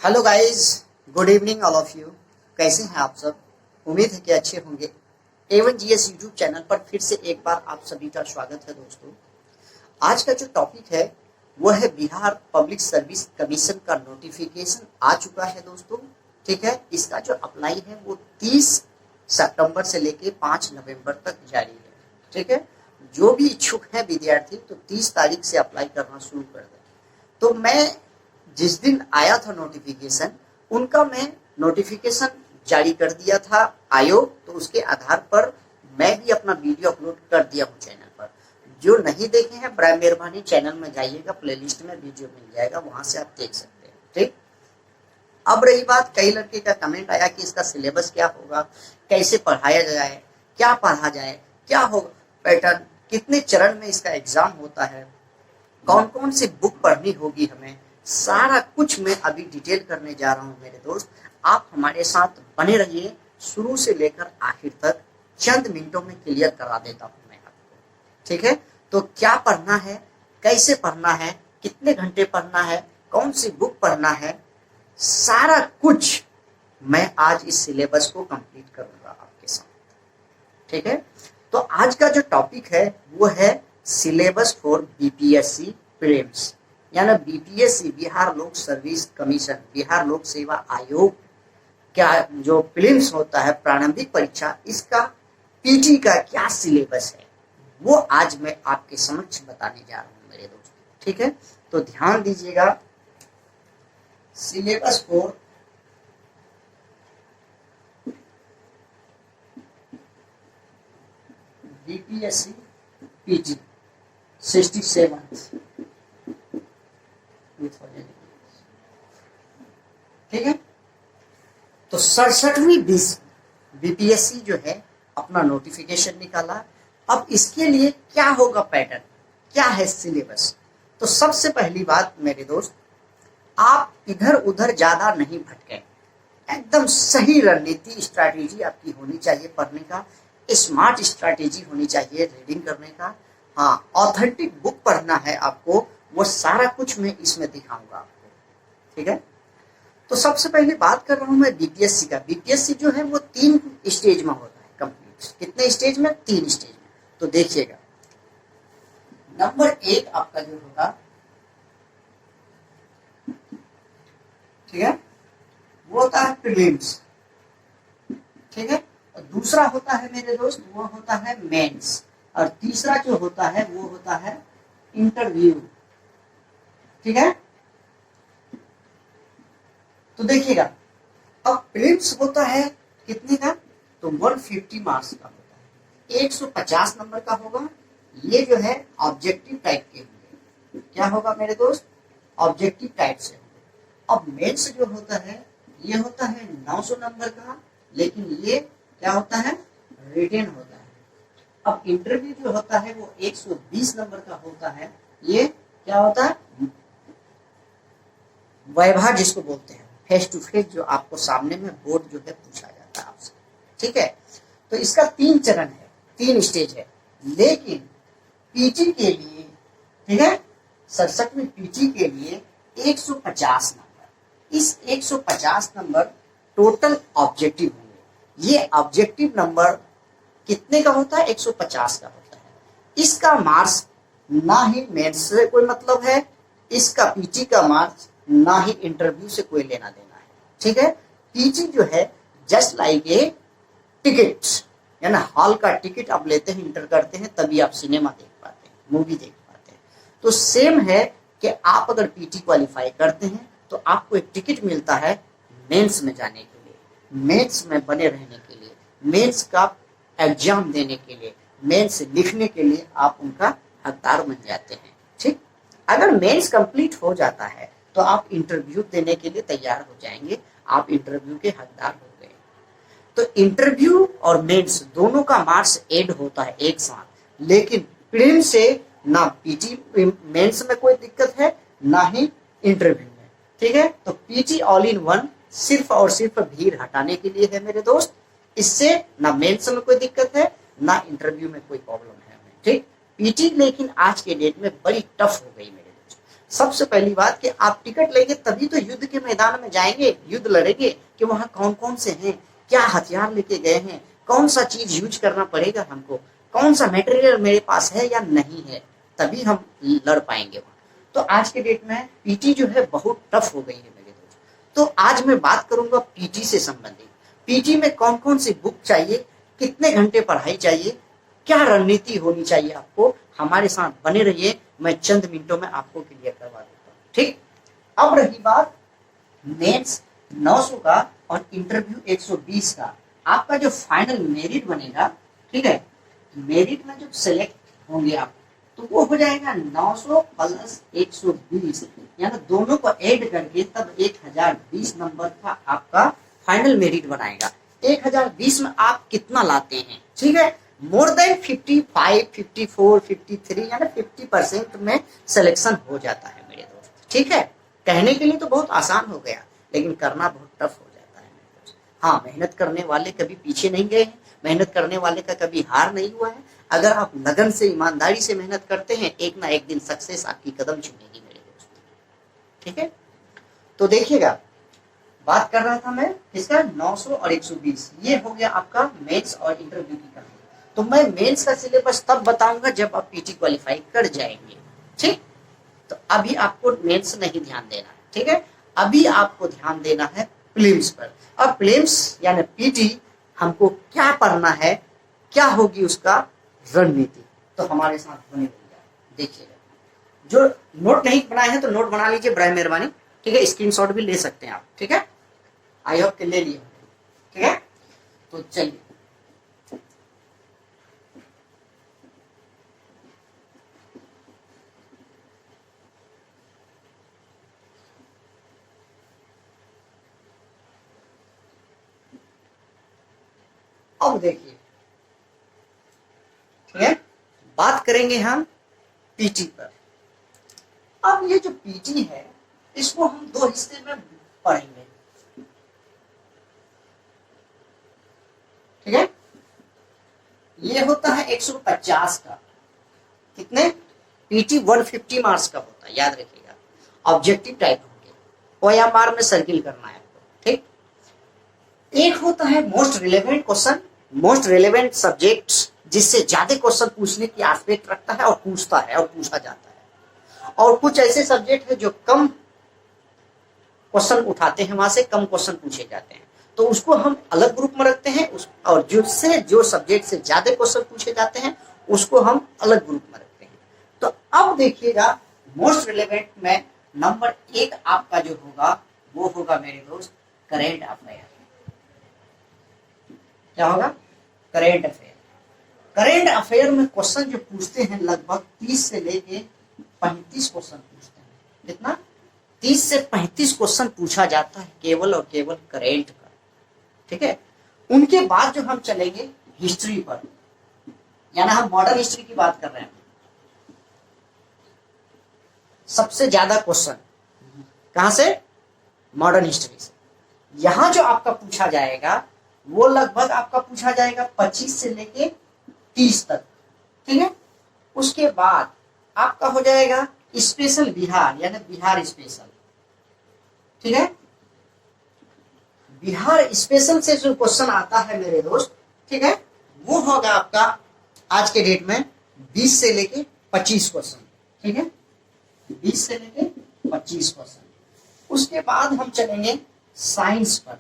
Hello guys, good evening all of you. कैसे हैं आप सब? उम्मीद है कि अच्छे होंगे। A1GS यूट्यूब चैनल पर फिर से एक बार आप सभी का स्वागत है दोस्तों। आज का जो टॉपिक है वो है बिहार पब्लिक सर्विस कमीशन का नोटिफिकेशन आ चुका है दोस्तों। ठीक है, इसका जो अप्लाई है वो 30 सितंबर से लेके 5 नवंबर तक जारी है। ठीक है, जो भी इच्छुक है विद्यार्थी तो 30 तारीख से अप्लाई करना शुरू कर दें। तो मैं जिस दिन आया था नोटिफिकेशन, उनका मैं नोटिफिकेशन जारी कर दिया था आयोग, तो उसके आधार पर मैं भी अपना वीडियो अपलोड कर दिया हूँ चैनल पर। जो नहीं देखे हैं बड़ा मेहरबानी चैनल में जाइएगा, प्लेलिस्ट में वीडियो मिल जाएगा, वहां से आप देख सकते हैं। ठीक, अब रही बात, कई लड़के का कमेंट आया कि इसका सिलेबस क्या होगा, कैसे पढ़ाया जाए, क्या पढ़ा जाए, क्या होगा पैटर्न, कितने चरण में इसका एग्जाम होता है, कौन कौन सी बुक पढ़नी होगी हमें, सारा कुछ मैं अभी डिटेल करने जा रहा हूं मेरे दोस्त। आप हमारे साथ बने रहिए, शुरू से लेकर आखिर तक चंद मिनटों में क्लियर करा देता हूं मैं आपको। ठीक है, तो क्या पढ़ना है, कैसे पढ़ना है, कितने घंटे पढ़ना है, कौन सी बुक पढ़ना है, सारा कुछ मैं आज इस सिलेबस को कंप्लीट करूंगा आपके साथ। ठीक है, तो आज का जो टॉपिक है वो है सिलेबस फॉर बीपीएससी प्रीलिम्स, यानी बीपीएससी बिहार लोक सर्विस कमीशन, बिहार लोक सेवा आयोग का जो प्रीलिम्स होता है प्रारंभिक परीक्षा, इसका पीटी का क्या सिलेबस है वो आज मैं आपके समक्ष बताने जा रहा हूं मेरे दोस्त। ठीक है, तो ध्यान दीजिएगा, सिलेबस फॉर बीपीएससी पीटी 67। ठीक है, तो 67वीं बीपीएससी जो है अपना नोटिफिकेशन निकाला। अब इसके लिए क्या होगा पैटर्न, क्या है सिलेबस? तो सबसे पहली बात मेरे दोस्त, आप इधर उधर ज्यादा नहीं भटके, एकदम सही रणनीति स्ट्रैटेजी आपकी होनी चाहिए पढ़ने का, स्मार्ट स्ट्रैटेजी होनी चाहिए रीडिंग करने का। हाँ, ऑथेंटिक बुक पढ़ना है आपको, वो सारा कुछ मैं इसमें दिखाऊंगा आपको। ठीक है, तो सबसे पहले बात कर रहा हूं मैं बीपीएससी का। बीपीएससी जो है वो 3 स्टेज में होता है कंप्लीट। कितने स्टेज में? 3 स्टेज में। तो देखिएगा, नंबर 1 आपका जो होगा, ठीक है, वो होता है प्रीलिम्स। ठीक है, और दूसरा होता है मेरे दोस्त वो होता है मेंस, और तीसरा जो होता है वो होता है इंटरव्यू। ठीक है, तो देखिएगा, अब प्रीलिम्स होता है कितने का? तो 150 मार्क्स का होता है, 150 नंबर का होगा। ये जो है ऑब्जेक्टिव टाइप के होंगे। क्या होगा मेरे दोस्त? ऑब्जेक्टिव टाइप से। अब मेंस जो होता है ये होता है 900 नंबर का, लेकिन ये क्या होता है? रिटेन होता है। अब इंटरव्यू जो होता है वो 120 नंबर का होता है। ये क्या होता है? वाइवा जिसको बोलते हैं, फेस टू फेस, जो आपको सामने में बोर्ड जो है पूछा जाता है आपसे। ठीक है, तो इसका 3 चरण है, 3 स्टेज है। लेकिन पीटी के लिए, ठीक है, 67वीं पीटी के लिए 150 नंबर, इस 150 नंबर टोटल ऑब्जेक्टिव होंगे। ये ऑब्जेक्टिव नंबर कितने का होता है? 150 का होता है। इसका मार्क्स ना ही मेंस से कोई मतलब है, इसका पीटी का मार्क्स ना ही इंटरव्यू से कोई लेना देना है। ठीक है, पीटी जो है जस्ट लाइक ए टिकट, यानी हॉल का टिकट आप लेते हैं, इंटर करते हैं, तभी आप सिनेमा देख पाते हैं, मूवी देख पाते हैं। तो सेम है कि आप अगर पीटी क्वालिफाई करते हैं तो आपको एक टिकट मिलता है मेंस में जाने के लिए, मेंस में बने रहने के लिए, मेंस का एग्जाम देने के लिए, मेंस लिखने के लिए आप उनका हकदार बन जाते हैं। ठीक, अगर मेंस कंप्लीट हो जाता है तो आप इंटरव्यू देने के लिए तैयार हो जाएंगे, आप इंटरव्यू के हकदार हो गए। तो इंटरव्यू और मेंस दोनों का मार्क्स ऐड होता है एक साथ, लेकिन प्रीलिम से ना पीटी मेंस में कोई दिक्कत है ना ही इंटरव्यू में। ठीक है, तो पीटी ऑल इन वन सिर्फ और सिर्फ भीड़ हटाने के लिए है मेरे दोस्त। इससे ना मेंस में कोई दिक्कत है ना इंटरव्यू में कोई प्रॉब्लम है। ठीक, पीटी लेकिन आज के डेट में बड़ी टफ हो गई मेरे दोस्त, सबसे पहली बात कि आप टिकट लेंगे तभी तो युद्ध के मैदान में जाएंगे, युद्ध लड़ेंगे कि वहां कौन कौन से हैं, क्या हथियार लेके गए हैं, कौन सा चीज यूज करना पड़ेगा हमको, कौन सा मटेरियल मेरे पास है या नहीं है, तभी हम लड़ पाएंगे वहां। तो आज के डेट में पीटी जो है बहुत टफ हो गई है मेरे दोस्त। तो आज मैं बात करूंगा पीटी से संबंधित। पीटी में कौन कौन सी बुक चाहिए, कितने घंटे पढ़ाई चाहिए, क्या रणनीति होनी चाहिए आपको, हमारे साथ बने रहिए, मैं चंद मिनटों में आपको क्लियर करवा देता हूँ। ठीक, अब रही बात मेंस 900 का और इंटरव्यू 120 का, आपका जो फाइनल मेरिट बनेगा, ठीक है, मेरिट में जब सेलेक्ट होंगे आप तो वो हो जाएगा 900 प्लस 120, यानी दोनों को ऐड करके तब 1020 नंबर का आपका फाइनल मेरिट बनाएगा। 1020 में आप कितना लाते हैं, ठीक है, मोर देन 55, 54, 53 यानी 50% में सिलेक्शन हो जाता है मेरे दोस्त। ठीक है, कहने के लिए तो बहुत आसान हो गया, लेकिन करना बहुत टफ हो जाता है मेरे दोस्त। हाँ, मेहनत करने वाले कभी पीछे नहीं गए हैं, मेहनत करने वाले का कभी हार नहीं हुआ है। अगर आप लगन से, ईमानदारी से मेहनत करते हैं, एक ना एक दिन सक्सेस आपकी कदम चूमेगी मेरे दोस्त। ठीक है, तो देखिएगा, बात कर रहा था मैं किसका, 900 और 120, ये हो गया आपका मेंस और इंटरव्यू की कहानी। तो मैं मेंस का सिलेबस तब बताऊंगा जब आप पीटी क्वालिफाई कर जाएंगे। ठीक, तो अभी आपको मेंस नहीं ध्यान देना है, ठीक है, अभी आपको ध्यान देना है प्रीलिम्स पर। अब प्रीलिम्स यानी पीटी हमको क्या पढ़ना है, क्या होगी उसका रणनीति, तो हमारे साथ बने रहिएगा, देखिएगा। जो नोट नहीं बनाए हैं तो नोट बना लीजिए बड़ा मेहरबानी, ठीक है, स्क्रीनशॉट भी ले सकते हैं आप, ठीक है, आई होप के ले लिए, ठीक है। तो चलिए, अब देखिए, ठीक है, बात करेंगे हम पीटी पर। अब ये जो पीटी है इसको हम दो हिस्से में पढ़ेंगे, ठीक है। ये होता है 150 का, कितने, पीटी 150 मार्क्स का होता है, याद रखिएगा, ऑब्जेक्टिव टाइप होंगे, OMR में सर्किल करना है आपको। ठीक, एक होता है most relevant question, most relevant subject, जिससे ज्यादा क्वेश्चन पूछने की एस्पेक्ट रखता है और पूछता है और पूछा जाता है, और कुछ ऐसे सब्जेक्ट है जो कम क्वेश्चन उठाते हैं, वहां से कम क्वेश्चन पूछे जाते हैं, तो उसको हम अलग ग्रुप में रखते हैं। और जो सब्जेक्ट से ज्यादा क्वेश्चन पूछे जाते हैं उसको हम अलग ग्रुप में रखते हैं। तो अब देखिएगा, मोस्ट रिलेवेंट में नंबर 1 आपका जो होगा वो होगा मेरे दोस्त करेंट अफेयर। क्या होगा, करेंट अफेयर। करेंट अफेयर में क्वेश्चन जो पूछते हैं लगभग 30 से लेके 35 क्वेश्चन पूछते हैं। कितना, 30 से 35 क्वेश्चन पूछा जाता है केवल और केवल करेंट का। ठीक है, उनके बाद जो हम चलेंगे हिस्ट्री पर, यानी हम मॉडर्न हिस्ट्री की बात कर रहे हैं। सबसे ज्यादा क्वेश्चन कहां से, मॉडर्न हिस्ट्री से। यहां जो आपका पूछा जाएगा वो लगभग आपका पूछा जाएगा 25 से लेके 30 तक। ठीक है, उसके बाद आपका हो जाएगा स्पेशल बिहार, यानी बिहार स्पेशल। ठीक है, बिहार स्पेशल से जो क्वेश्चन आता है मेरे दोस्त, ठीक है, वो होगा आपका आज के डेट में 20 से लेके 25 क्वेश्चन। ठीक है, 20 से लेके 25 क्वेश्चन। उसके बाद हम चलेंगे साइंस पर।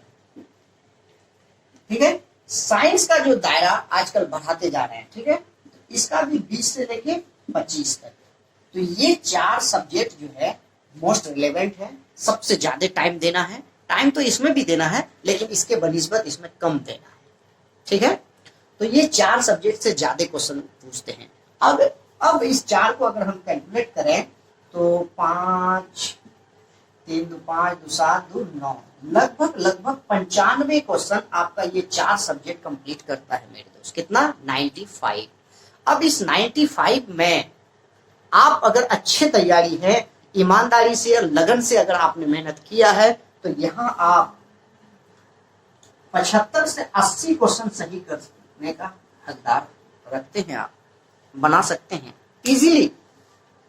ठीक है, साइंस का जो दायरा आजकल बढ़ाते जा रहे हैं, ठीक है, इसका भी 20 से लेके 25 तक। तो ये 4 सब्जेक्ट जो है मोस्ट रिलेवेंट है, सबसे ज्यादा टाइम देना है। टाइम तो इसमें भी देना है, लेकिन इसके बनिस्बत इसमें कम देना है। ठीक है, तो ये 4 सब्जेक्ट से ज्यादा क्वेश्चन पूछते हैं। अब इस 4 को अगर हम कैलकुलेट करें तो 5, 3 2 5 2 7 2 9, लगभग 95 क्वेश्चन आपका ये 4 सब्जेक्ट कंप्लीट करता है मेरे दोस्त। कितना, 95। अब इस 95 में आप अगर अच्छे तैयारी है, ईमानदारी से और लगन से अगर आपने मेहनत किया है, तो यहाँ आप 75 से 80 क्वेश्चन सही करने का हकदार रखते हैं, आप बना सकते हैं इजीली।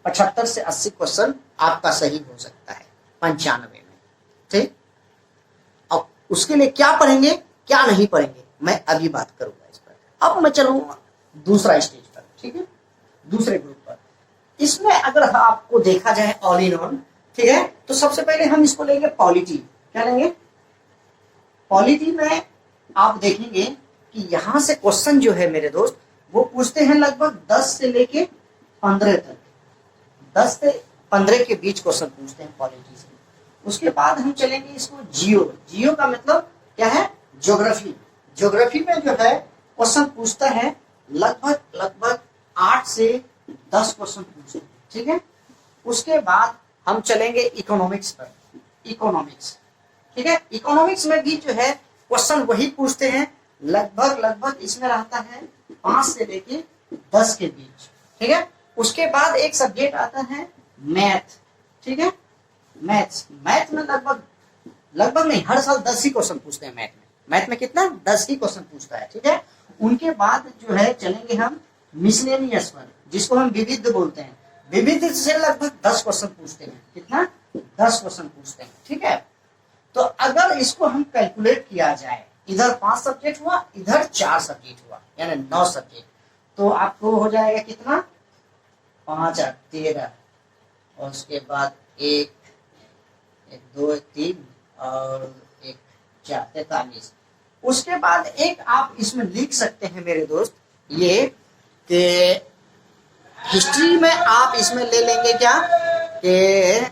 75 से 80 क्वेश्चन आपका सही हो सकता है 95 में। ठीक, अब उसके लिए क्या पढ़ेंगे क्या नहीं पढ़ेंगे मैं अभी बात करूंगा इस पर। अब मैं चलूंगा दूसरा स्टेज पर, ठीक है, दूसरे ग्रुप पर। इसमें अगर आपको देखा जाए ऑल इन ऑल, ठीक है, तो सबसे पहले हम इसको लेंगे पॉलिटी। क्या लेंगे? पॉलिटी में आप देखेंगे कि यहां से क्वेश्चन जो है मेरे दोस्त वो पूछते हैं लगभग 10 से लेके 15 तक, 10 से 15 के बीच क्वेश्चन पूछते हैं पॉलिटी से। उसके बाद हम चलेंगे इसको जियो। जियो का मतलब क्या है? ज्योग्राफी। ज्योग्राफी में जो है क्वेश्चन पूछता है लगभग 8 से 10 क्वेश्चन पूछते हैं, ठीक है। उसके बाद हम चलेंगे इकोनॉमिक्स पर। इकोनॉमिक्स, ठीक है, इकोनॉमिक्स में भी जो है क्वेश्चन वही पूछते हैं लगभग इसमें रहता है 5 से लेके 10 के बीच, ठीक है। उसके बाद एक सब्जेक्ट आता है मैथ, ठीक है, मैथ्स। मैथ में लगभग नहीं, हर साल 10 ही क्वेश्चन पूछते हैं मैथ में। मैथ में कितना? 10 ही क्वेश्चन पूछता है, ठीक है। उनके बाद जो है चलेंगे हम मिसलेनियस पर, जिसको हम विविध बोलते हैं। विविध से लगभग 10 क्वेश्चन पूछते हैं। कितना? 10 क्वेश्चन पूछते हैं, ठीक है। तो अगर इसको हम कैलकुलेट किया जाए, इधर 5 सब्जेक्ट हुआ, इधर 4 सब्जेक्ट हुआ, यानी 9 सब्जेक्ट, तो आपको हो जाएगा कितना? 5 8 13, और उसके बाद 1 2 3 और 1 4 43। उसके बाद एक आप इसमें लिख सकते हैं मेरे दोस्त ये कि हिस्ट्री में आप इसमें ले लेंगे क्या कि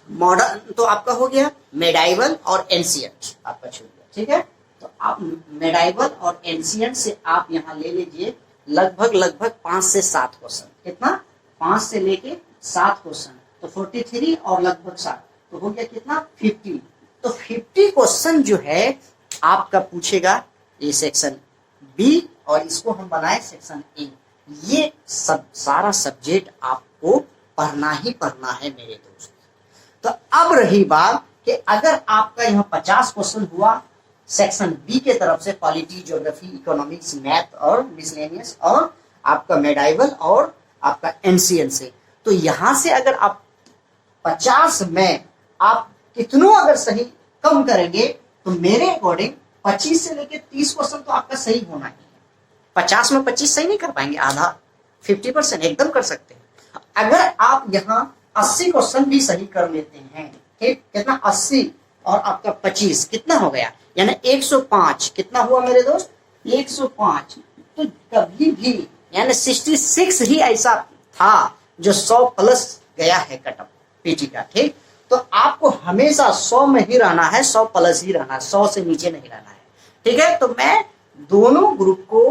मॉडर्न, तो आपका हो गया मेडाइवल और एंशिएंट आपका छूट गया, ठीक है। तो आप मेडाइवल और एंशिएंट से आप यहाँ ले लीजिए लगभग 5 से 7 क्वेश्चन। कितना? 5 से लेके 7 क्वेश्चन, तो 43 और लगभग 7, तो हो गया कितना? 50। तो 50 क्वेश्चन जो है आपका पूछेगा ये सेक्शन बी, और इसको हम बनाए सेक्शन ए। ये सब सारा सब्जेक्ट आपको पढ़ना ही पढ़ना है मेरे दोस्त। तो अब रही बात कि अगर आपका यहाँ 50 क्वेश्चन हुआ सेक्शन बी के तरफ से, पॉलिटी, ज्योग्राफी, इकोनॉमिक्स, मैथ और मिसलेनियस और आपका मेडाइवल और आपका एंशिएंट से, तो यहां से अगर आप 50 में आप कितनों अगर सही कम करेंगे तो मेरे अकॉर्डिंग 25 से लेके 30 क्वेश्चन तो आपका सही होना ही है। 50 में 25 सही नहीं कर पाएंगे, आधा 50% एकदम कर सकते हैं। अगर आप यहाँ 80 क्वेश्चन भी सही कर लेते हैं, ठीक, कितना? 80 और आपका 25 कितना हो गया? यानी 105। कितना हुआ मेरे दोस्त? 105। तो कभी भी यानी 66 ही ऐसा था जो 100 प्लस गया है कटअप पीटी का, ठीक। तो आपको हमेशा 100 में ही रहना है, 100 प्लस ही रहना है, 100 से नीचे नहीं रहना है, ठीक है। तो मैं दोनों ग्रुप को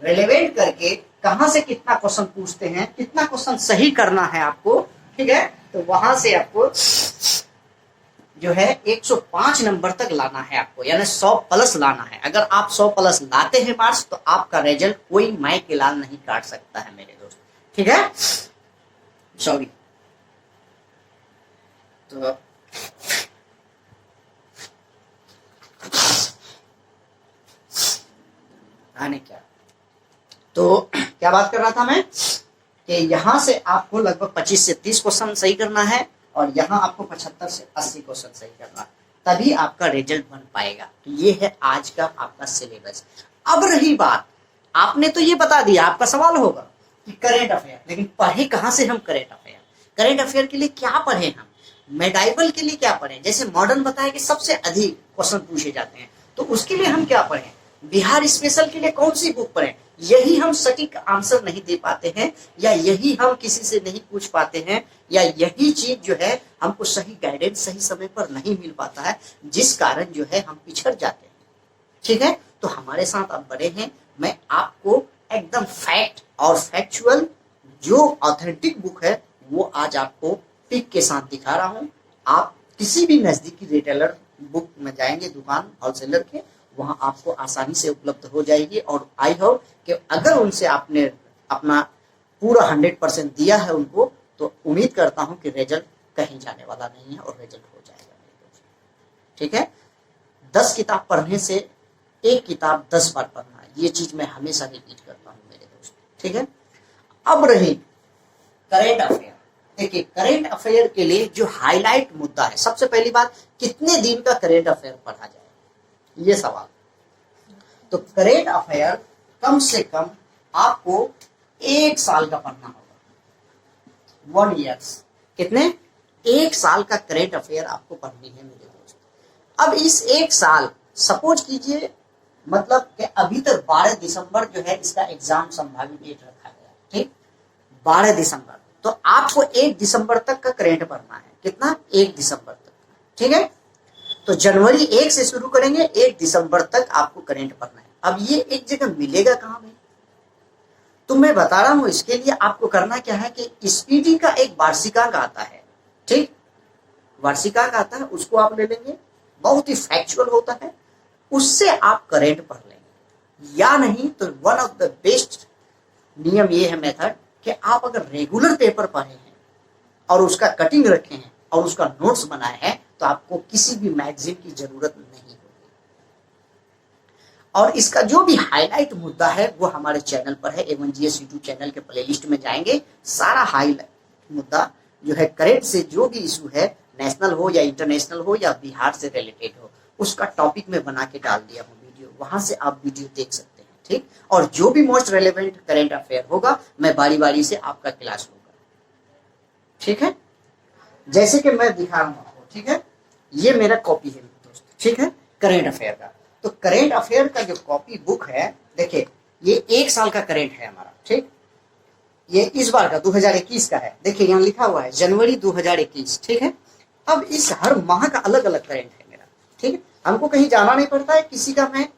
रिलेवेंट करके कहां से कितना क्वेश्चन पूछते हैं, कितना क्वेश्चन सही करना है आपको, ठीक है, तो वहां से आपको जो है 105 नंबर तक लाना है आपको, यानी 100 प्लस लाना है। अगर आप 100 प्लस लाते हैं मार्क्स तो आपका रिजल्ट कोई माई के लाल नहीं काट सकता है मेरे दोस्त, ठीक है। सॉरी, तो आने क्या, तो क्या बात कर रहा था मैं कि यहां से आपको लगभग 25 से 30 क्वेश्चन सही करना है, और यहाँ आपको 75 से 80 क्वेश्चन सही करना, तभी आपका रिजल्ट बन पाएगा। तो ये है आज का आपका सिलेबस। अब रही बात, आपने तो ये बता दिया, आपका सवाल होगा कि करेंट अफेयर, लेकिन पढ़े कहाँ से हम करेंट अफेयर? करेंट अफेयर के लिए क्या पढ़े हम? मेडाइवल के लिए क्या पढ़े? जैसे मॉडर्न बताया कि सबसे अधिक क्वेश्चन पूछे जाते हैं, तो उसके लिए हम क्या पढ़े? बिहार स्पेशल के लिए कौन सी बुक पढ़े? यही हम सटीक आंसर नहीं दे पाते हैं, या यही हम किसी से नहीं पूछ पाते हैं, या यही चीज जो है हमको सही गाइडेंस सही समय पर नहीं मिल पाता है, जिस कारण जो है हम पिछड़ जाते हैं, ठीक है। तो हमारे साथ आप बड़े हैं, मैं आपको एकदम फैक्ट और फैक्चुअल जो ऑथेंटिक बुक है वो आज आपको पिक के साथ दिखा रहा हूं। आप किसी भी नजदीकी रिटेलर बुक में जाएंगे, दुकान होलसेलर के, वहां आपको आसानी से उपलब्ध हो जाएगी। और आई होप कि अगर उनसे आपने अपना पूरा 100% दिया है उनको, तो उम्मीद करता हूं कि रिजल्ट कहीं जाने वाला नहीं है और रिजल्ट हो जाएगा मेरे दोस्त, ठीक है। 10 किताब पढ़ने से एक किताब 10 बार पढ़ना है, ये चीज मैं हमेशा रिपीट करता हूं मेरे दोस्त, ठीक है। अब रही करेंट अफेयर, देखिए करेंट अफेयर के लिए जो हाईलाइट मुद्दा है, सबसे पहली बात, कितने दिन का करेंट अफेयर पढ़ा जाए, ये सवाल। तो करेंट अफेयर कम से कम आपको 1 साल का पढ़ना होगा, 1 ईयर्स। कितने? 1 साल का करेंट अफेयर आपको पढ़नी है मेरे दोस्त। अब इस 1 साल, सपोज कीजिए मतलब कि अभी तक 12 दिसंबर जो है इसका एग्जाम संभावित डेट रखा गया, ठीक, 12 दिसंबर। तो आपको 1 दिसंबर तक का करेंट पढ़ना है। कितना? 1 दिसंबर तक, ठीक है। तो जनवरी 1 से शुरू करेंगे, 1 दिसंबर तक आपको करेंट पढ़ना है। अब ये एक जगह मिलेगा कहां में? तो मैं बता रहा हूं, इसके लिए आपको करना क्या है कि स्पीडी का एक वार्षिकांक आता है, ठीक, वार्षिकांक आता है, उसको आप ले लेंगे, बहुत ही फैक्चुअल होता है, उससे आप करेंट पढ़ लेंगे। या नहीं तो वन ऑफ द बेस्ट नियम ये है, मेथड, कि आप अगर रेगुलर पेपर पढ़े हैं और उसका कटिंग रखे हैं और उसका नोट्स बनाए हैं तो आपको किसी भी मैगजीन की जरूरत नहीं होगी। और इसका जो भी हाईलाइट मुद्दा है वो हमारे चैनल पर है, A1GS यूट्यूब चैनल के प्लेलिस्ट में जाएंगे, सारा हाईलाइट मुद्दा जो है करेंट से जो भी इशू है, नेशनल हो या इंटरनेशनल हो या बिहार से रिलेटेड हो, उसका टॉपिक में बना के डाल दिया हूँ वीडियो, वहां से आप वीडियो देख सकते हैं, ठीक। और जो भी मोस्ट रेलेवेंट करेंट अफेयर होगा मैं बारी बारी से आपका क्लास होगा, ठीक है। जैसे कि मैं दिखा रहा हूं आपको, ठीक है, ये मेरा कॉपी है दोस्त, ठीक है, करेंट अफेयर का। तो करेंट अफेयर का जो कॉपी बुक है, देखिए ये 1 साल का करेंट है हमारा, ठीक, ये इस बार का 2021 का है, देखिए यहाँ लिखा हुआ है जनवरी 2021, ठीक है। अब इस हर माह का अलग अलग करेंट है मेरा, ठीक है। हमको कहीं जाना नहीं पड़ता है, किसी का मैं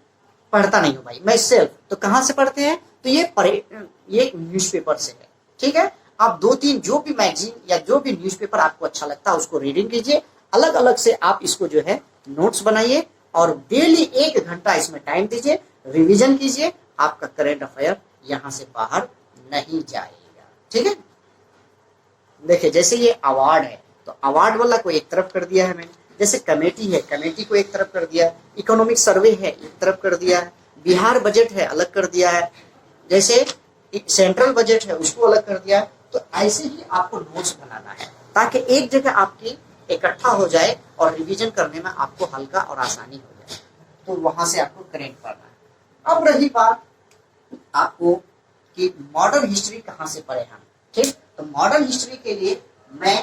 पढ़ता नहीं हूँ भाई, मैं सेल्फ। तो कहाँ से पढ़ते हैं? तो ये न्यूज़पेपर से है, ठीक है। आप 2-3 जो भी मैगजीन या जो भी न्यूज़पेपर आपको अच्छा लगता है उसको रीडिंग कीजिए, अलग अलग से आप इसको जो है नोट्स बनाइए और डेली 1 घंटा इसमें टाइम दीजिए, रिवीजन कीजिए, आपका करंट अफेयर यहाँ से बाहर नहीं जाएगा, ठीक है। देखिए जैसे ये अवार्ड है, तो अवार्ड वाला को एक तरफ कर दिया है मैंने, जैसे कमेटी है, कमेटी को एक तरफ कर दिया, इकोनॉमिक सर्वे है एक तरफ कर दिया है, बिहार बजट है अलग कर दिया है, जैसे सेंट्रल बजट है उसको अलग कर दिया है। तो ऐसे ही आपको नोट्स बनाना है ताकि एक जगह आपकी इकट्ठा हो जाए और रिवीजन करने में आपको हल्का और आसानी हो जाए। तो वहां से आपको करेंट पढ़ना है। अब रही बात आपको कि मॉडर्न हिस्ट्री कहाँ से पढ़े हम, ठीक। तो मॉडर्न हिस्ट्री के लिए मैं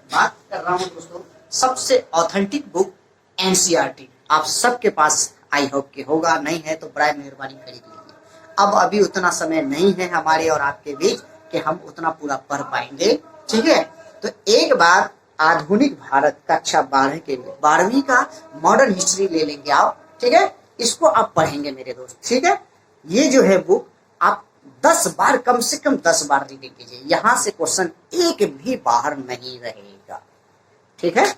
बात कर रहा हूँ दोस्तों, सबसे ऑथेंटिक बुक एनसीईआरटी आप सबके पास आई होप के होगा, नहीं है तो बराए मेहरबानी खरीद लीजिए। अब अभी उतना समय नहीं है हमारे और आपके बीच कि हम उतना पूरा पढ़ पाएंगे, ठीक है। तो एक बार आधुनिक भारत कक्षा 12 के लिए 12वीं का मॉडर्न हिस्ट्री ले लेंगे आप, ठीक है, इसको आप पढ़ेंगे मेरे दोस्त, ठीक है। ये जो है बुक आप 10 बार, कम से कम 10 बार रीडिंग कीजिए, यहां से क्वेश्चन एक भी बाहर नहीं रहेगा, ठीक है।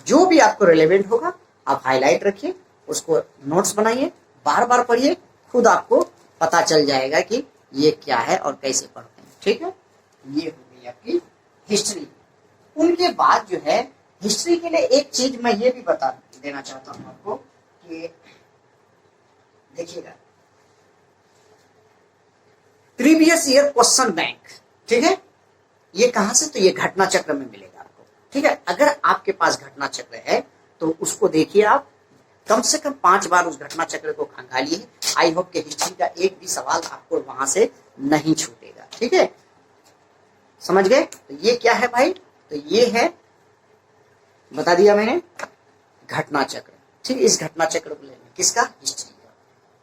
जो भी आपको रिलेवेंट होगा आप हाईलाइट रखिए, उसको नोट्स बनाइए, बार बार पढ़िए, खुद आपको पता चल जाएगा कि ये क्या है और कैसे पढ़ते हैं, ठीक है। ये हो गई आपकी हिस्ट्री। उनके बाद जो है हिस्ट्री के लिए एक चीज मैं ये भी बता देना चाहता हूं आपको कि देखिएगा प्रीवियस ईयर क्वेश्चन बैंक, ठीक है, ये कहां से? तो ये घटना चक्र में मिलेगा आपको, ठीक है। अगर आपके पास घटना चक्र है तो उसको देखिए, आप कम से कम 5 बार उस घटना चक्र को खंगालिए। आई होप के हिस्ट्री का एक भी सवाल आपको वहां से नहीं छूटेगा, ठीक है, समझ गए। तो ये क्या है भाई? तो ये है, बता दिया मैंने, घटना चक्र, ठीक। इस घटना चक्र को लेंगे किसका? हिस्ट्री का,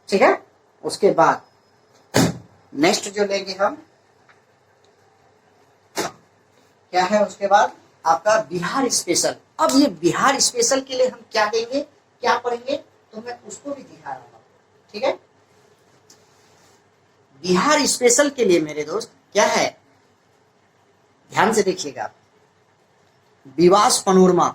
ठीक है। उसके बाद नेक्स्ट जो लेंगे हम क्या है, उसके बाद आपका बिहार स्पेशल। अब ये बिहार स्पेशल के लिए हम क्या देंगे, क्या पढ़ेंगे, तो मैं उसको भी दिखा रहा हूं, ठीक है। बिहार स्पेशल के लिए मेरे दोस्त क्या है, ध्यान से देखिएगा, विवास पनोरमा।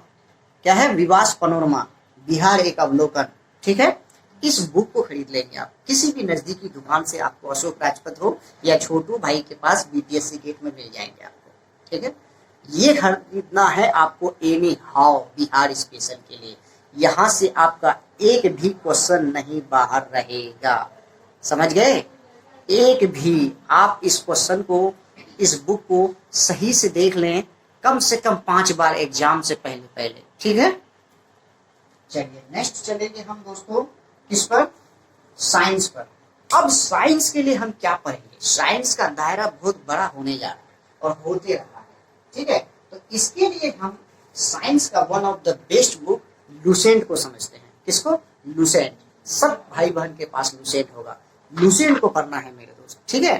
क्या है? विवास पनोरमा, बिहार एक अवलोकन, ठीक है। इस बुक को खरीद लेंगे आप किसी भी नजदीकी दुकान से, आपको अशोक राजपथ हो या छोटू भाई के पास बीपीएससी गेट में मिल जाएंगे आपको, ठीक है। ये खरीदना है आपको एनी हाउ बिहार स्पेशल के लिए, यहां से आपका एक भी क्वेश्चन नहीं बाहर रहेगा, समझ गए। एक भी, आप इस क्वेश्चन को, इस बुक को सही से देख लें कम से कम 5 बार एग्जाम से पहले पहले, ठीक है। चलिए नेक्स्ट चलेंगे हम दोस्तों किस पर, साइंस पर। अब साइंस के लिए हम क्या पढ़ेंगे, साइंस का दायरा बहुत बड़ा होने जा रहा है और होते रहा है, ठीक है। तो इसके लिए हम साइंस का one of the best book Lucent को समझते हैं। किसको, लुसेंट। सब भाई बहन के पास लुसेंट होगा, लुसेंट को पढ़ना है मेरे दोस्त, ठीक है,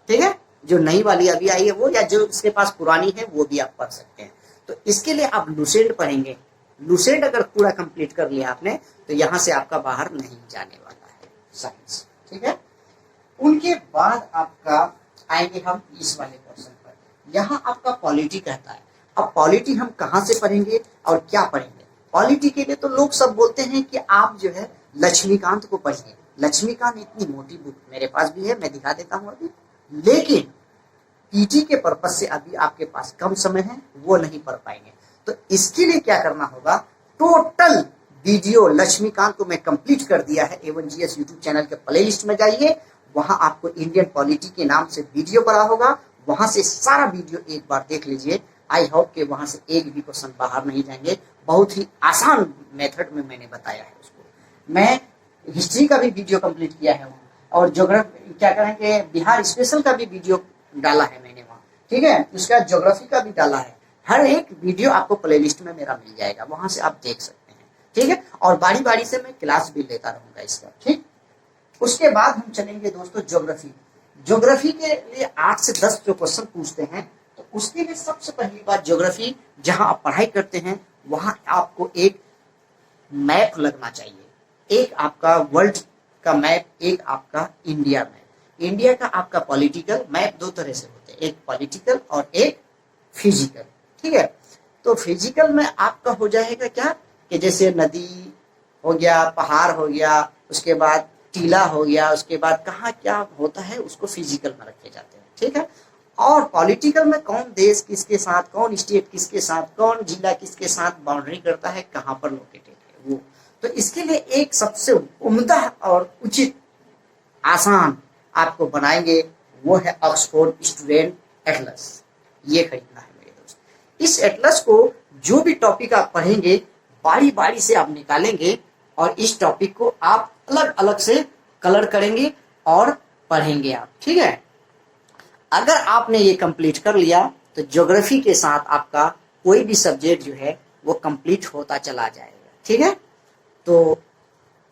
ठीक है। जो नई वाली अभी आई है वो, या जो इसके पास पुरानी है वो भी आप पढ़ सकते हैं। तो इसके लिए आप लुसेंट पढ़ेंगे। लुसेंट अगर पूरा कंप्लीट कर लिया आपने तो यहाँ से आपका बाहर नहीं जाने वाला है साइंस, ठीक है। उनके बाद आपका आएंगे हम इस वाले क्वेश्चन पर। यहाँ आपका पॉलिटी कहता है। अब पॉलिटी हम कहाँ से पढ़ेंगे और क्या पढ़ेंगे। पॉलिटी के लिए तो लोग सब बोलते हैं कि आप जो है लक्ष्मीकांत को पढ़िए। लक्ष्मीकांत इतनी मोटी बुक मेरे पास भी है, मैं दिखा देता हूँ अभी, लेकिन पीटी के पर्पज से अभी आपके पास कम समय है, वो नहीं पढ़ पाएंगे। तो इसके लिए क्या करना होगा, टोटल वीडियो लक्ष्मीकांत को मैं कंप्लीट कर दिया है A1GS यूट्यूब चैनल के प्ले लिस्ट में जाइए, वहां आपको इंडियन पॉलिटी के नाम से वीडियो पड़ा होगा, वहां से सारा वीडियो एक बार देख लीजिए। आई होप कि वहां से एक भी क्वेश्चन बाहर नहीं जाएंगे। बहुत ही आसान मेथड में मैंने बताया है उसको। मैं हिस्ट्री का भी वीडियो कंप्लीट किया है और ज्योग्राफी क्या करेंगे, बिहार स्पेशल का भी वीडियो डाला है मैंने वहाँ, ठीक है। उसका ज्योग्राफी का भी डाला है। हर एक वीडियो आपको प्लेलिस्ट में मेरा मिल जाएगा, वहां से आप देख सकते हैं, ठीक है। और बारी बारी से मैं क्लास भी लेता रहूंगा इसका, ठीक। उसके बाद हम चलेंगे दोस्तों ज्योग्राफी। ज्योग्राफी के लिए 8 से 10 जो क्वेश्चन पूछते हैं, तो उसके लिए सबसे पहली बात, ज्योग्राफी जहां आप पढ़ाई करते हैं वहां आपको एक मैप लगना चाहिए। एक आपका वर्ल्ड का मैप, एक आपका इंडिया मैप। इंडिया का आपका पॉलिटिकल मैप दो तरह से होते हैं, एक पॉलिटिकल और एक फिजिकल, ठीक है। तो फिजिकल में आपका हो जाएगा क्या कि जैसे नदी हो गया, पहाड़ हो गया, उसके बाद टीला हो गया, उसके बाद कहाँ क्या होता है उसको फिजिकल में रखे जाते हैं, ठीक है। और पॉलिटिकल में कौन देश किसके साथ, कौन स्टेट किसके साथ, कौन जिला किसके साथ बाउंड्री करता है, कहाँ पर लोकेटेड है वो। तो इसके लिए एक सबसे उम्दा और उचित आसान आपको बनाएंगे, वो है ऑक्सफोर्ड स्टूडेंट एटलस। ये खरीदना है मेरे दोस्त। इस एटलस को जो भी टॉपिक आप पढ़ेंगे बारी बारी से आप निकालेंगे और इस टॉपिक को आप अलग अलग से कलर करेंगे और पढ़ेंगे आप, ठीक है। अगर आपने ये कंप्लीट कर लिया तो ज्योग्राफी के साथ आपका कोई भी सब्जेक्ट जो है वो कंप्लीट होता चला जाएगा, ठीक है। तो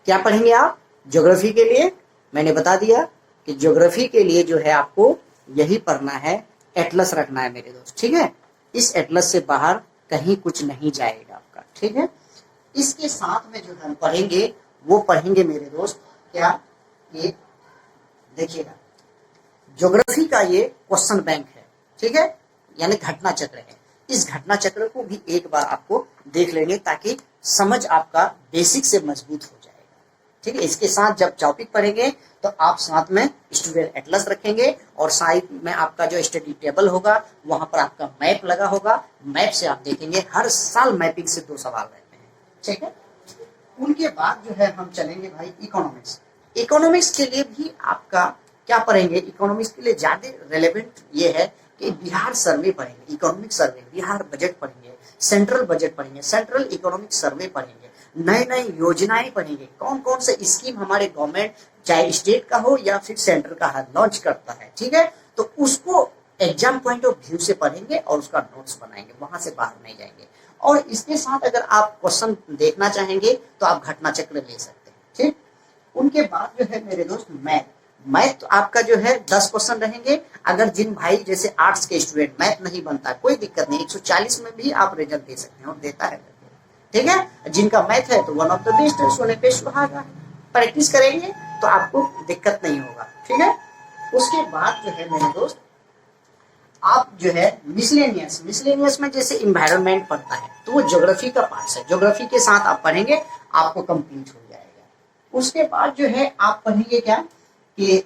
क्या पढ़ेंगे आप ज्योग्राफी के लिए, मैंने बता दिया कि ज्योग्राफी के लिए जो है आपको यही पढ़ना है, एटलस रखना है मेरे दोस्त, ठीक है। इस एटलस से बाहर कहीं कुछ नहीं जाएगा आपका, ठीक है। इसके साथ में जो हम पढ़ेंगे वो पढ़ेंगे मेरे दोस्त क्या, ये देखिएगा ज्योग्राफी का ये क्वेश्चन बैंक है, ठीक है, यानी घटना चक्र है। इस घटना चक्र को भी एक बार आपको देख लेंगे ताकि समझ आपका बेसिक से मजबूत हो जाएगा, ठीक है। इसके साथ जब टॉपिक पढ़ेंगे तो आप साथ में स्टूडेंट एटलस रखेंगे और साइड में आपका जो स्टडी टेबल होगा वहां पर आपका मैप लगा होगा। मैप से आप देखेंगे हर साल मैपिंग से 2 सवाल रहते हैं, ठीक है। उनके बाद जो है हम चलेंगे भाई इकोनॉमिक्स। इकोनॉमिक्स के लिए भी आपका क्या पढ़ेंगे, इकोनॉमिक्स के लिए ज्यादा रेलेवेंट ये है कि बिहार सर्वे पढ़ेंगे, इकोनॉमिक सर्वे, बिहार बजट पढ़ेंगे, सेंट्रल बजट पढ़ेंगे, सेंट्रल इकोनॉमिक सर्वे पढ़ेंगे, नए नए योजनाएं पढ़ेंगे, कौन कौन से स्कीम हमारे गवर्नमेंट चाहे स्टेट का हो या फिर सेंट्रल का लॉन्च करता है, ठीक है। तो उसको एग्जाम पॉइंट ऑफ व्यू से पढ़ेंगे और उसका नोट्स बनाएंगे, वहां से बाहर नहीं जाएंगे। और इसके साथ अगर आप क्वेश्चन देखना चाहेंगे तो आप घटना चक्र ले सकते हैं, ठीक। उनके बाद जो है मेरे दोस्त मैथ तो आपका जो है 10 क्वेश्चन रहेंगे। अगर जिन भाई जैसे आर्ट्स के स्टूडेंट मैथ नहीं बनता, कोई दिक्कत नहीं, 140 में भी आप रिजल्ट दे सकते हैं और देता है, ठीक है। जिनका मैथ है तो वन ऑफ द बेस्ट है, सोने पे सुहागा। प्रैक्टिस करेंगे तो आपको दिक्कत नहीं होगा, ठीक है। उसके बाद जो है मेरे दोस्त आप जो है मिसलेनियस में जैसे इन्वायरमेंट पढ़ता है तो वो ज्योग्राफी का पार्ट है, ज्योग्राफी के साथ आप पढ़ेंगे आपको कंप्लीट हो जाएगा। उसके बाद जो है आप पढ़ेंगे क्या कि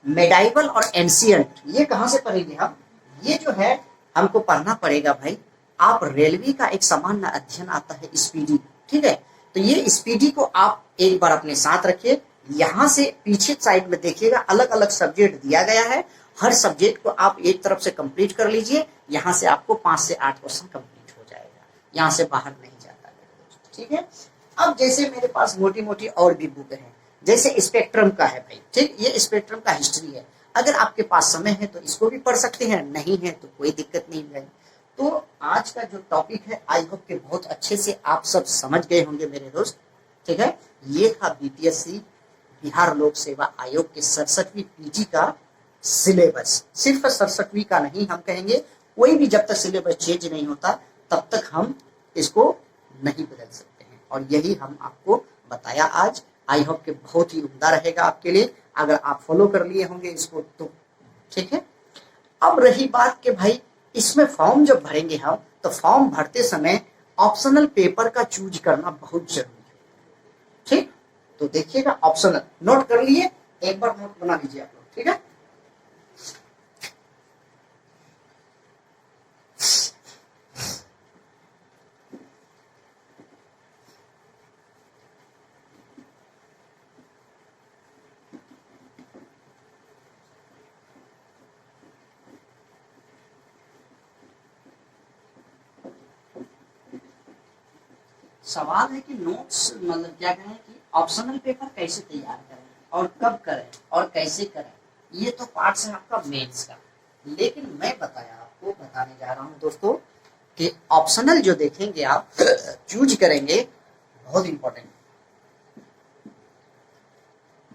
मेडाइवल और एंशियंट, ये कहाँ से पढ़ेंगे हम, ये जो है हमको पढ़ना पड़ेगा भाई। आप रेलवे का एक सामान्य अध्ययन आता है स्पीडी, ठीक है। तो ये स्पीडी को आप एक बार अपने साथ रखिए, यहाँ से पीछे साइड में देखिएगा अलग अलग सब्जेक्ट दिया गया है। हर सब्जेक्ट को आप एक तरफ से कंप्लीट कर लीजिए, यहाँ से आपको 5 से 8 क्वेश्चन कंप्लीट हो जाएगा, यहाँ से बाहर नहीं जाता मेरे दोस्त, ठीक है। अब जैसे मेरे पास मोटी मोटी और भी बुक है, जैसे स्पेक्ट्रम का है भाई, ठीक, ये स्पेक्ट्रम का हिस्ट्री है। अगर आपके पास समय है तो इसको भी पढ़ सकते हैं, नहीं है तो कोई दिक्कत नहीं है। तो आज का जो टॉपिक है आई होप कि बहुत अच्छे से आप सब समझ गए होंगे मेरे दोस्त, ठीक है। ये था बीपीएससी बिहार लोक सेवा आयोग के 67वीं पीटी का सिलेबस। सिर्फ 67वीं का नहीं, हम कहेंगे कोई भी जब तक सिलेबस चेंज नहीं होता तब तक हम इसको नहीं बदल सकते हैं, और यही हम आपको बताया आज। आई होप कि बहुत ही उम्दा रहेगा आपके लिए अगर आप फॉलो कर लिए होंगे इसको तो, ठीक है। अब रही बात कि भाई इसमें फॉर्म जब भरेंगे हम, तो फॉर्म भरते समय ऑप्शनल पेपर का चूज करना बहुत जरूरी है, ठीक। तो देखिएगा ऑप्शनल, नोट कर लिए, एक बार नोट बना लीजिए आप लोग, ठीक है। सवाल है कि नोट्स मतलब क्या कहें कि ऑप्शनल पेपर कैसे तैयार करें और कब करें और कैसे करें, ये तो पार्ट है आपका मेंस का। लेकिन मैं बताने जा रहा हूं दोस्तों कि ऑप्शनल जो देखेंगे आप चूज करेंगे, बहुत इंपॉर्टेंट,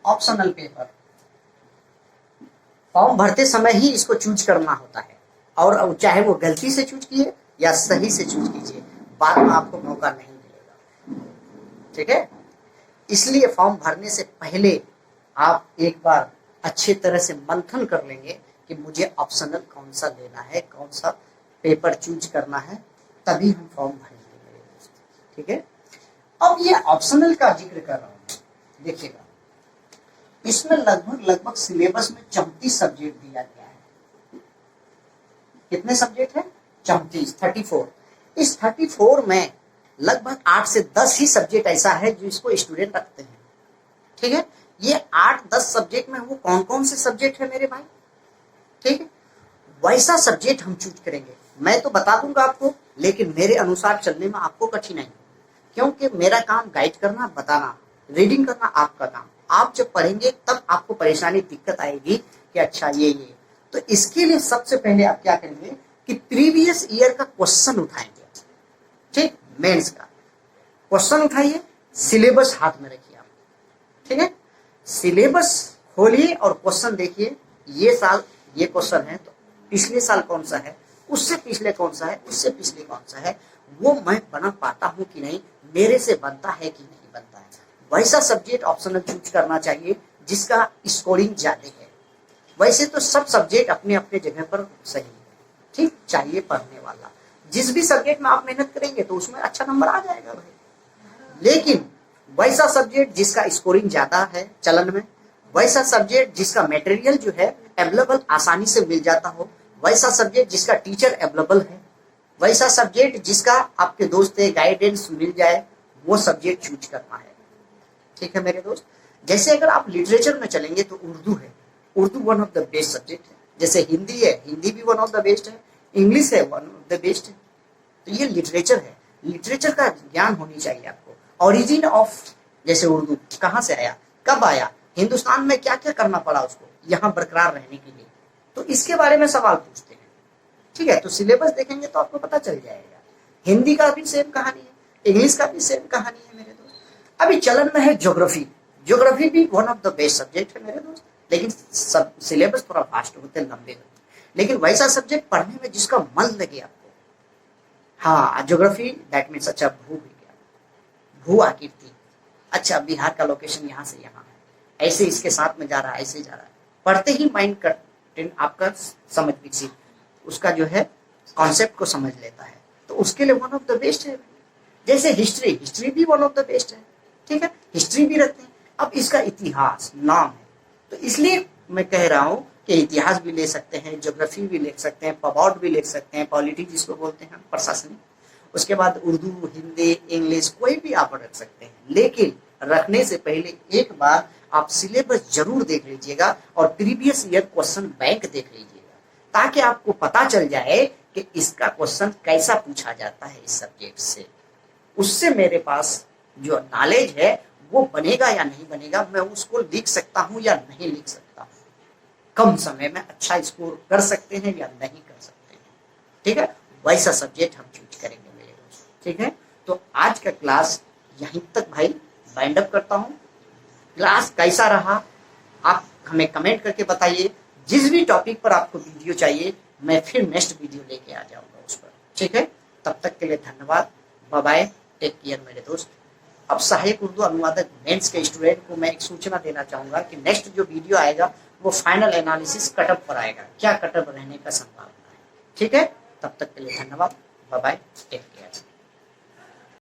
ऑप्शनल पेपर फॉर्म भरते समय ही इसको चूज करना होता है, और चाहे वो गलती से चूज किए या सही से चूज कीजिए, बाद में आपको मौका नहीं मिलेगा, ठीक है। इसलिए फॉर्म भरने से पहले आप एक बार अच्छे तरह से मंथन कर लेंगे कि मुझे ऑप्शनल कौन सा लेना है, कौन सा पेपर चूज करना है, तभी हम फॉर्म भरेंगे मेरे दोस्त, ठीक है। अब ये ऑप्शनल का जिक्र कर रहा हूं, देखिएगा इसमें लगभग सिलेबस में 34 सब्जेक्ट दिया गया है। कितने सब्जेक्ट है? 34। इस 34 में लगभग 8 से 10 ही सब्जेक्ट ऐसा है जो इसको स्टूडेंट रखते हैं, ठीक है। ये 8-10 सब्जेक्ट में वो कौन कौन से सब्जेक्ट है मेरे भाई, ठीक है। वैसा सब्जेक्ट हम चूज करेंगे, मैं तो बता दूंगा आपको, लेकिन मेरे अनुसार चलने में आपको कठिनाई, क्योंकि मेरा काम गाइड करना, बताना, रीडिंग करना आपका काम। आप जब पढ़ेंगे तब आपको परेशानी, दिक्कत आएगी कि अच्छा ये तो इसके लिए सबसे पहले आप क्या करेंगे कि प्रीवियस ईयर का क्वेश्चन उठाएंगे, ठीक। मेंस का क्वेश्चन उठाइए, सिलेबस हाथ में रखिए आप, ठीक है। सिलेबस खोलिए और क्वेश्चन देखिए, ये साल ये क्वेश्चन है तो पिछले साल कौन सा है, उससे पिछले कौन सा है, उससे पिछले कौन सा है, वो मैं बना पाता हूं कि नहीं, मेरे से बनता है कि नहीं बनता है। वैसा सब्जेक्ट ऑप्शनल चूज करना चाहिए जिसका स्कोरिंग ज्यादा है। वैसे तो सब सब्जेक्ट अपने अपने जगह पर सही है, ठीक, चाहिए पढ़ने वाला। जिस भी सब्जेक्ट में आप मेहनत करेंगे तो उसमें अच्छा नंबर आ जाएगा भाई। लेकिन वैसा सब्जेक्ट जिसका स्कोरिंग ज्यादा है चलन में, वैसा सब्जेक्ट जिसका मटेरियल जो है अवेलेबल आसानी से मिल जाता हो, वैसा सब्जेक्ट जिसका टीचर अवेलेबल है, वैसा सब्जेक्ट जिसका आपके दोस्त गाइडेंस मिल जाए, वो सब्जेक्ट चूज करना है, ठीक है मेरे दोस्त। जैसे अगर आप लिटरेचर में चलेंगे तो उर्दू है, Urdu one of the best subject है। जैसे हिंदी है, हिंदी भी वन ऑफ द बेस्ट है। इंग्लिश है, वन ऑफ द बेस्ट है। तो ये लिटरेचर है, लिटरेचर का ज्ञान होनी चाहिए आपको। ओरिजिन ऑफ जैसे उर्दू कहाँ से आया, कब आया, हिंदुस्तान में क्या क्या करना पड़ा उसको यहाँ बरकरार रहने के लिए, तो इसके बारे में सवाल पूछते हैं, ठीक है। तो सिलेबस देखेंगे तो आपको पता चल जाएगा। हिंदी का भी सेम कहानी है, इंग्लिश का भी सेम कहानी है मेरे दोस्त। अभी चलन में है ज्योग्राफी, ज्योग्राफी भी one of the best subject है मेरे दोस्त, लेकिन सब सिलेबस थोड़ा फास्ट होते हैं, लंबे होते हैं। लेकिन वैसा सब्जेक्ट पढ़ने में जिसका मन लगे आपको, हाँ, ज्योग्राफी दैट मीन्स अच्छा भू विज्ञान, भू आकृति, अच्छा बिहार का लोकेशन यहाँ से यहाँ है, ऐसे इसके साथ में जा रहा है, ऐसे जा रहा है, पढ़ते ही माइंड कंटेंट आपका समझ विकसित, उसका जो है कॉन्सेप्ट को समझ लेता है, तो उसके लिए वन ऑफ द बेस्ट है। जैसे हिस्ट्री, हिस्ट्री भी वन ऑफ द बेस्ट है, ठीक है, हिस्ट्री भी रखते हैं। अब इसका इतिहास नाम है, तो इसलिए मैं कह रहा हूँ कि इतिहास भी ले सकते हैं, ज्योग्राफी भी ले सकते हैं, पबाउट भी ले सकते हैं, पॉलिटिक्स जिसको बोलते हैं, प्रशासनिक, उसके बाद उर्दू, हिंदी, इंग्लिश, कोई भी आप रख सकते हैं। लेकिन रखने से पहले एक बार आप सिलेबस जरूर देख लीजिएगा और प्रीवियस ईयर क्वेश्चन बैंक देख लीजिएगा, ताकि आपको पता चल जाए कि इसका क्वेश्चन कैसा पूछा जाता है इस सब्जेक्ट से, उससे मेरे पास जो नॉलेज है वो बनेगा या नहीं बनेगा, मैं उसको लिख सकता हूँ या नहीं लिख सकता, कम समय में अच्छा स्कोर कर सकते हैं या नहीं कर सकते हैं। ठीक है, वैसा सब्जेक्ट हम चूज करेंगे मेरे दोस्त। ठीक है, तो आज का क्लास यहीं तक भाई वाइंड अप करता हूँ। क्लास कैसा रहा आप हमें कमेंट करके बताइए। जिस भी टॉपिक पर आपको वीडियो चाहिए मैं फिर नेक्स्ट वीडियो लेके आ जाऊंगा उस पर। ठीक है, तब तक के लिए धन्यवाद, बाय बाय, टेक केयर मेरे दोस्त। अब सहायक उर्दू अनुवादक मेंस के स्टूडेंट को मैं एक सूचना देना चाहूंगा कि नेक्स्ट जो वीडियो आएगा वो फाइनल एनालिसिस कटअप पर आएगा, क्या कटअप रहने का संभावना है। ठीक है, तब तक के लिए धन्यवाद, बाय बाय, टेक केयर।